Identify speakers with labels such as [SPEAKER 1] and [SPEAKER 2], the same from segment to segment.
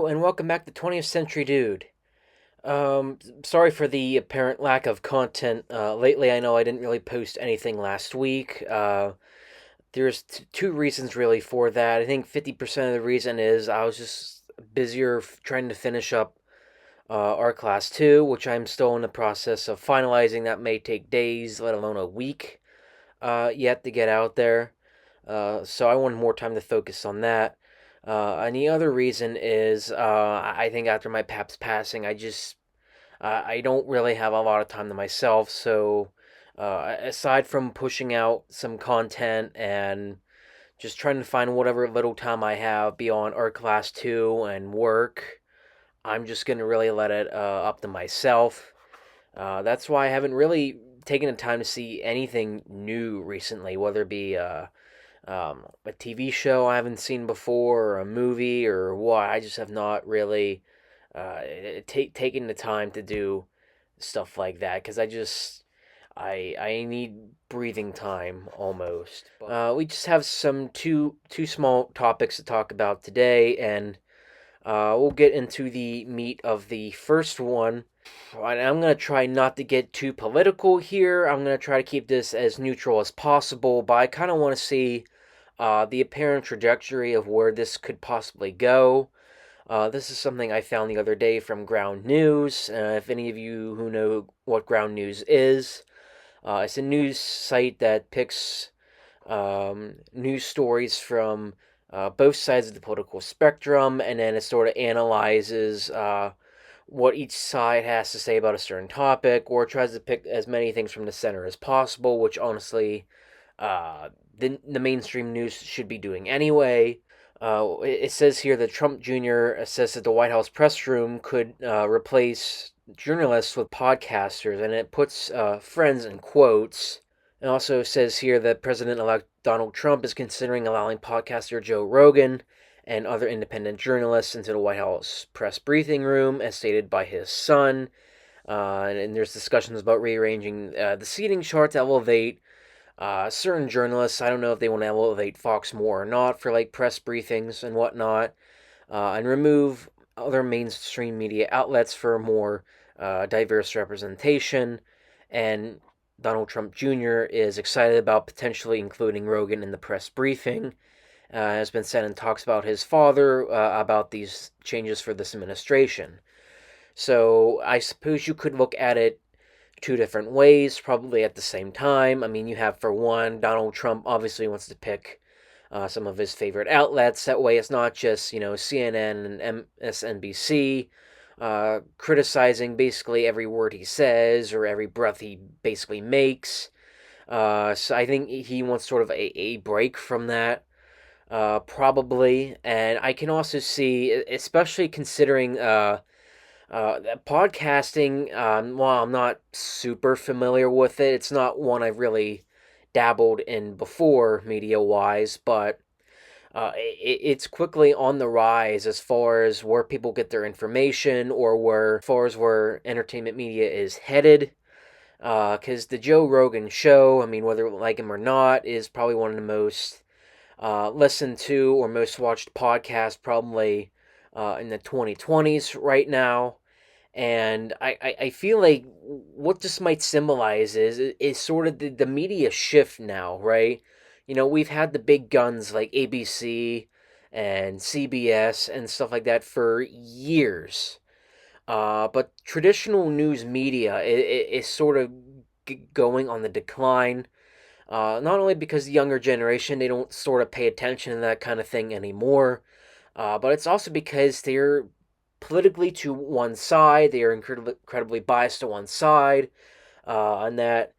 [SPEAKER 1] Hello and welcome back to 20th Century Dude. Sorry for the apparent lack of content lately. I know I didn't really post anything last week. There's two reasons really for that. I think 50% of the reason is I was just busier trying to finish up our class 2, which I'm still in the process of finalizing. That may take days, let alone a week yet to get out there. So I wanted more time to focus on that. And the other reason is I think after my pap's passing, I don't really have a lot of time to myself. So aside from pushing out some content and just trying to find whatever little time I have beyond art class 2 and work, I'm just going to really let it up to myself. That's why I haven't really taken the time to see anything new recently, whether it be a TV show I haven't seen before, or a movie, or what. I just have not really taken the time to do stuff like that because I need breathing time almost. We just have some two small topics to talk about today, and we'll get into the meat of the first one. And I'm going to try not to get too political here. I'm going to try to keep this as neutral as possible, but I kind of want to see the apparent trajectory of where this could possibly go. This is something I found the other day from Ground News. If any of you who know what Ground News is, it's a news site that picks news stories from both sides of the political spectrum, and then it sort of analyzes what each side has to say about a certain topic, or tries to pick as many things from the center as possible, which honestly, the mainstream news should be doing anyway. It says here that Trump Jr. says that the White House press room could replace journalists with podcasters, and it puts friends in quotes. It also says here that President-elect Donald Trump is considering allowing podcaster Joe Rogan and other independent journalists into the White House press briefing room, as stated by his son. And there's discussions about rearranging the seating chart to elevate certain journalists. I don't know if they want to elevate Fox more or not for like press briefings and whatnot, and remove other mainstream media outlets for more diverse representation. And Donald Trump Jr. is excited about potentially including Rogan in the press briefing. Has been said and talks about his father about these changes for this administration. So I suppose you could look at it two different ways, probably at the same time. I mean, you have, for one, Donald Trump obviously wants to pick some of his favorite outlets. That way, it's not just, CNN and MSNBC criticizing basically every word he says or every breath he basically makes. So I think he wants sort of a break from that. Probably. And I can also see, especially considering podcasting, while I'm not super familiar with it, it's not one I've really dabbled in before, media wise, but it's quickly on the rise as far as where people get their information, or as far as where entertainment media is headed. Because the Joe Rogan show, I mean, whether we like him or not, is probably one of the most listened to or most watched podcasts probably in the 2020s right now. And I feel like what this might symbolize is sort of the media shift now, right? We've had the big guns like ABC and CBS and stuff like that for years. But traditional news media is sort of going on the decline. Not only because the younger generation, they don't sort of pay attention to that kind of thing anymore, but it's also because they're politically to one side. They are incredibly biased to one side, and that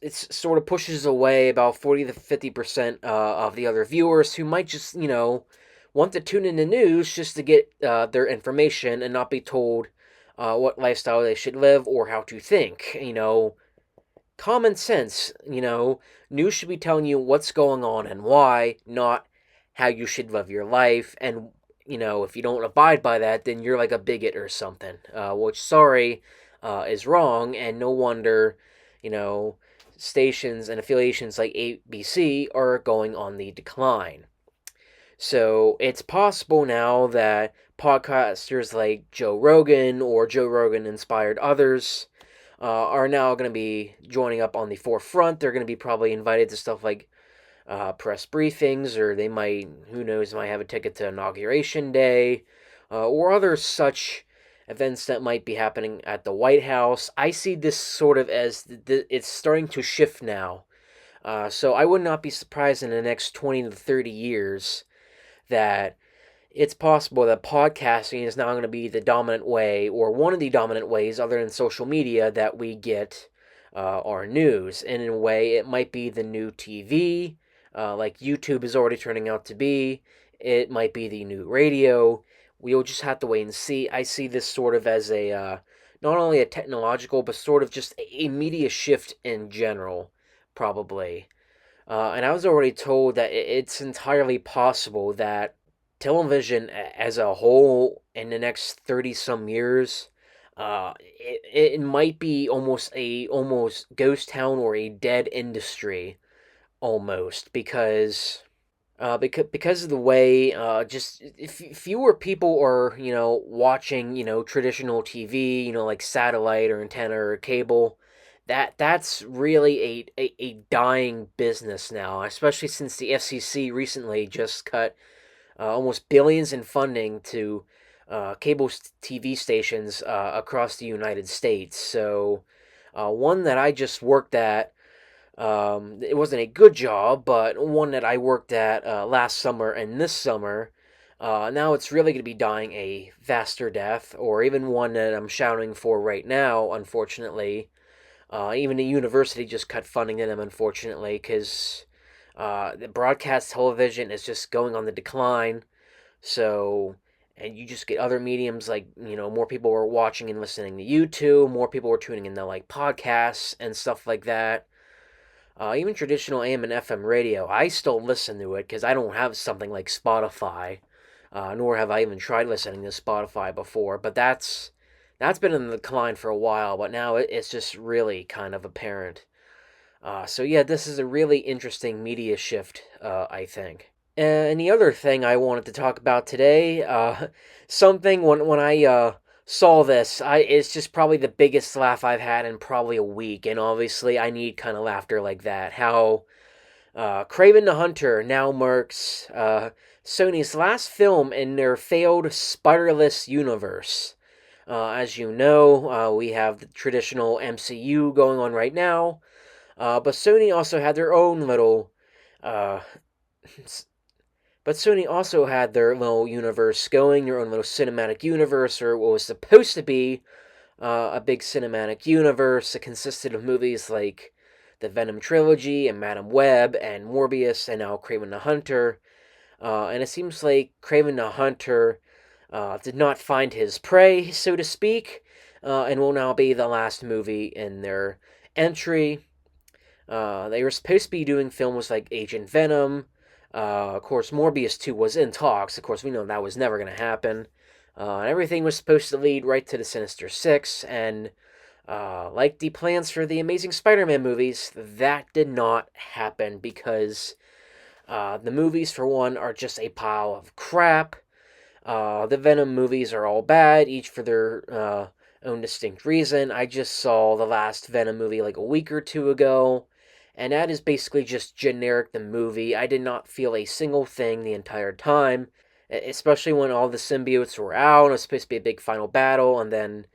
[SPEAKER 1] it sort of pushes away about 40 to 50% of the other viewers who might just, want to tune in the news just to get their information and not be told what lifestyle they should live or how to think. Common sense, news should be telling you what's going on and why, not how you should live your life. And, if you don't abide by that, then you're like a bigot or something, which, sorry, is wrong. And no wonder, stations and affiliations like ABC are going on the decline. So it's possible now that podcasters like Joe Rogan or Joe Rogan inspired others are now going to be joining up on the forefront. They're going to be probably invited to stuff like press briefings, or they might, who knows, might have a ticket to Inauguration Day, or other such events that might be happening at the White House. I see this sort of as it's starting to shift now. So I would not be surprised in the next 20 to 30 years that it's possible that podcasting is now going to be the dominant way, or one of the dominant ways other than social media, that we get our news. And in a way, it might be the new TV, like YouTube is already turning out to be. It might be the new radio. We'll just have to wait and see. I see this sort of as a not only a technological, but sort of just a media shift in general, probably. And I was already told that it's entirely possible that television as a whole in the next 30 some years, it might be almost ghost town or a dead industry almost, because of the way just if fewer people are watching traditional TV, like satellite or antenna or cable. That's really a dying business now, especially since the FCC recently just cut almost billions in funding to cable TV stations across the United States. So, one that I just worked at, it wasn't a good job, but one that I worked at last summer and this summer. Now it's really going to be dying a faster death, or even one that I'm shouting for right now, unfortunately. Even the university just cut funding to them, unfortunately, because the broadcast television is just going on the decline. So, and you just get other mediums like, more people are watching and listening to YouTube, more people are tuning into like podcasts and stuff like that. Even traditional AM and FM radio, I still listen to it because I don't have something like Spotify, nor have I even tried listening to Spotify before. But that's been in the decline for a while, but now it's just really kind of apparent. So yeah, this is a really interesting media shift, I think. And the other thing I wanted to talk about today, something when I saw this, it's just probably the biggest laugh I've had in probably a week, and obviously I need kind of laughter like that. How Kraven the Hunter now marks Sony's last film in their failed Spider-less universe. As you know, we have the traditional MCU going on right now, but Sony also had their own little uh, But Sony also had their little universe going, their own little cinematic universe, or what was supposed to be a big cinematic universe that consisted of movies like the Venom trilogy and Madam Web and Morbius and now Kraven the Hunter. And it seems like Kraven the Hunter did not find his prey, so to speak, and will now be the last movie in their entry. They were supposed to be doing films like Agent Venom. Of course, Morbius 2 was in talks. Of course, we know that was never going to happen. And everything was supposed to lead right to the Sinister Six. And like the plans for the Amazing Spider-Man movies, that did not happen because the movies, for one, are just a pile of crap. The Venom movies are all bad, each for their own distinct reason. I just saw the last Venom movie like a week or two ago. And that is basically just generic the movie. I did not feel a single thing the entire time, especially when all the symbiotes were out. It was supposed to be a big final battle, and then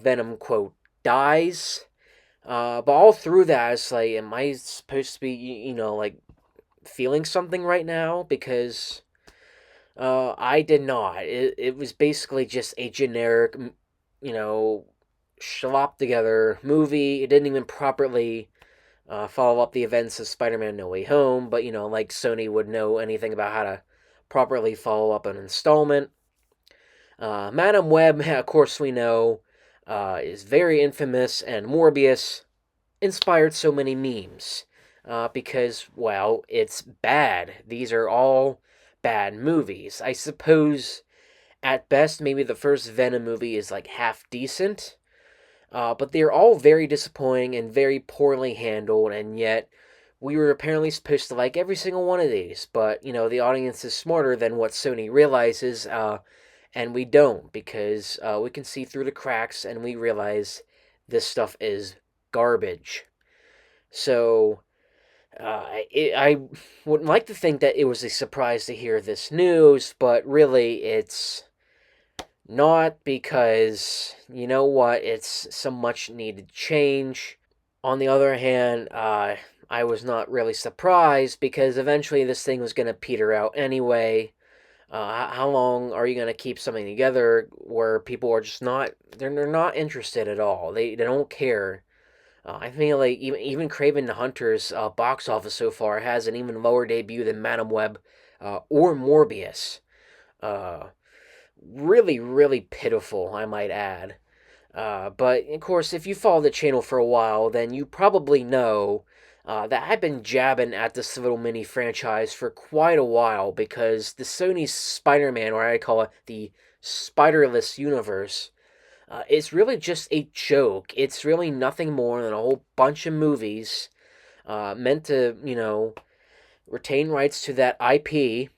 [SPEAKER 1] Venom, quote, dies. But all through that, it's like, am I supposed to be, like, feeling something right now? Because I did not. It was basically just a generic, slop together movie. It didn't even properly follow up the events of Spider-Man No Way Home, but, like Sony would know anything about how to properly follow up an installment. Madam Web, of course we know, is very infamous, and Morbius inspired so many memes. Because, well, it's bad. These are all bad movies. I suppose, at best, maybe the first Venom movie is, like, half decent. But they're all very disappointing and very poorly handled, and yet we were apparently supposed to like every single one of these. But, the audience is smarter than what Sony realizes, and we don't because we can see through the cracks and we realize this stuff is garbage. So I would like to think that it was a surprise to hear this news, but really it's not, because you know what? It's some much needed change. On the other hand, I was not really surprised because eventually this thing was going to peter out anyway. How long are you going to keep something together where people are just not, they're not interested at all? They don't care. I feel like even Craven the Hunter's box office so far has an even lower debut than Madam Web or Morbius. Uh, Really, really pitiful, I might add. But of course, if you follow the channel for a while, then you probably know that I've been jabbing at this little mini franchise for quite a while because the Sony Spider-Man, or I call it the Spiderless universe, is really just a joke. It's really nothing more than a whole bunch of movies meant to, retain rights to that IP,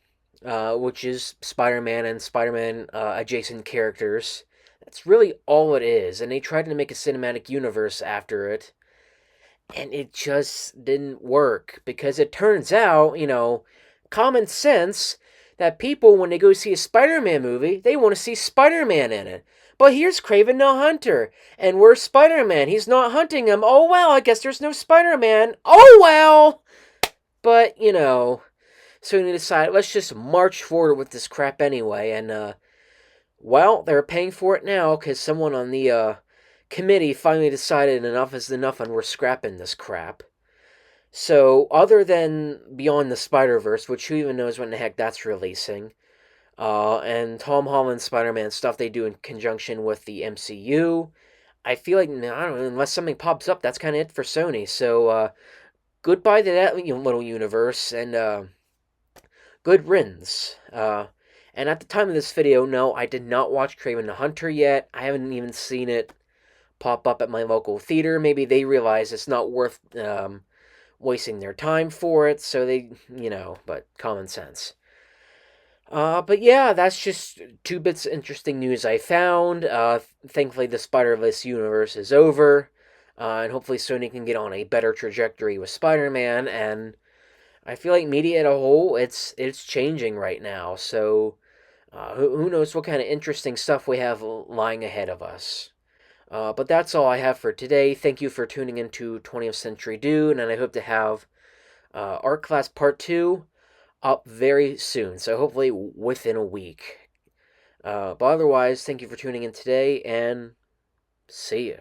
[SPEAKER 1] which is Spider-Man and Spider-Man adjacent characters. That's really all it is. And they tried to make a cinematic universe after it, and it just didn't work because it turns out, common sense that people, when they go see a Spider-Man movie, they want to see Spider-Man in it. But here's Kraven the Hunter, and where's Spider-Man? He's not hunting him. Oh well, I guess there's no Spider-Man. Oh well! But, so we decided, let's just march forward with this crap anyway, and, well, they're paying for it now, because someone on the, committee finally decided enough is enough and we're scrapping this crap. So, other than Beyond the Spider-Verse, which who even knows when the heck that's releasing, and Tom Holland's Spider-Man stuff they do in conjunction with the MCU, I feel like, I don't know, unless something pops up, that's kind of it for Sony. So, goodbye to that little universe, and, good riddance. And at the time of this video, no, I did not watch Kraven the Hunter yet. I haven't even seen it pop up at my local theater. Maybe they realize it's not worth wasting their time for it, so they, but common sense. But yeah, that's just two bits of interesting news I found. Thankfully, the Spider-Verse universe is over, and hopefully Sony can get on a better trajectory with Spider-Man, and I feel like media as a whole, it's changing right now, so who knows what kind of interesting stuff we have lying ahead of us. But that's all I have for today. Thank you for tuning into 20th Century Dude, and I hope to have Art Class Part 2 up very soon, so hopefully within a week. But otherwise, thank you for tuning in today, and see ya.